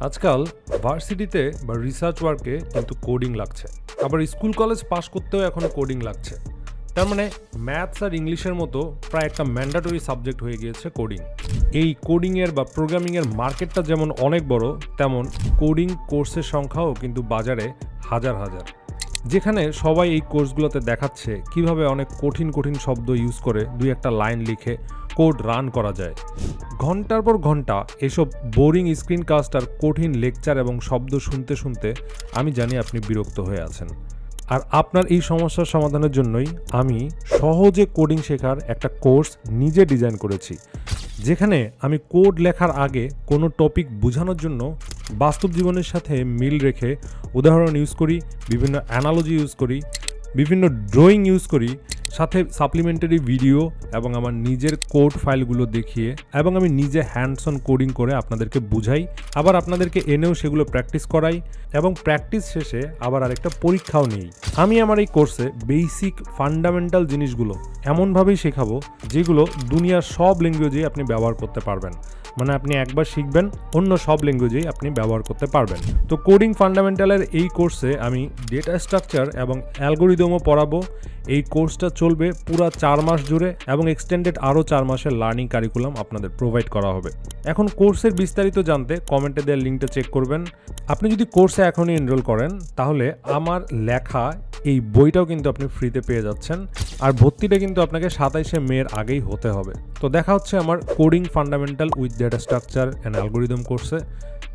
আজকাল ভার্সিটিতে বা রিসার্চ ওয়ার্কে কিন্তু কোডিং লাগছে, আবার স্কুল কলেজ পাস করতেও এখন কোডিং লাগছে। তার মানে ম্যাথস আর ইংলিশের মতো প্রায় একটা ম্যান্ডেটরি সাবজেক্ট হয়ে গিয়েছে কোডিং। এই কোডিংয়ের বা প্রোগ্রামিংয়ের মার্কেটটা যেমন অনেক বড়, তেমন কোডিং কোর্সের সংখ্যাও কিন্তু বাজারে হাজার হাজার, যেখানে সবাই এই কোর্সগুলোতে দেখাচ্ছে কিভাবে অনেক কঠিন কঠিন শব্দ ইউজ করে দুই একটা লাইন লিখে কোড রান করা যায়। ঘন্টার পর ঘন্টা এসব বোরিং স্ক্রিনকাস্ট আর কঠিন লেকচার এবং শব্দ শুনতে শুনতে আমি জানি আপনি বিরক্ত হয়ে আছেন। আর আপনার এই সমস্যার সমাধানের জন্যই আমি সহজে কোডিং শেখার একটা কোর্স নিজে ডিজাইন করেছি, যেখানে আমি কোড লেখার আগে কোনো টপিক বোঝানোর জন্য বাস্তব জীবনের সাথে মিল রেখে উদাহরণ ইউজ করি, বিভিন্ন অ্যানালজি ইউজ করি, বিভিন্ন ড্রয়িং ইউজ করি, সাথে সাপ্লিমেন্টারি ভিডিও এবং আমার নিজের কোড ফাইলগুলো দেখিয়ে এবং আমি নিজে হ্যান্ডস অন কোডিং করে আপনাদেরকে বুঝাই, আবার আপনাদেরকে এনেও সেগুলো প্র্যাকটিস করাই এবং প্র্যাকটিস শেষে আবার আরেকটা পরীক্ষাও নিই। আমি আমার এই কোর্সে বেসিক ফান্ডামেন্টাল জিনিসগুলো এমনভাবেই শেখাবো যেগুলো দুনিয়ার সব ল্যাঙ্গুয়েজেই আপনি ব্যবহার করতে পারবেন। মানে আপনি একবার শিখবেন, অন্য সব ল্যাঙ্গুয়েজেই আপনি ব্যবহার করতে পারবেন। তো কোডিং ফান্ডামেন্টালের এই কোর্সে আমি ডেটা স্ট্রাকচার এবং অ্যালগোরিদমও পড়াবো। এই কোর্সটা চলবে পুরা 4 মাস জুড়ে এবং এক্সটেন্ডেড আরও 4 মাসের লার্নিং কারিকুলাম আপনাদের প্রোভাইড করা হবে। এখন কোর্সের বিস্তারিত জানতে কমেন্টে দেওয়ার লিঙ্কটা চেক করবেন। আপনি যদি কোর্সে এখনই এনরোল করেন তাহলে আমার লেখা এই বইটাও কিন্তু আপনি ফ্রিতে পেয়ে যাচ্ছেন, আর ভর্তিটা কিন্তু আপনাকে 27শে মের আগেই হতে হবে। তো দেখা হচ্ছে আমার coding fundamental with data structure and algorithm কোর্সে।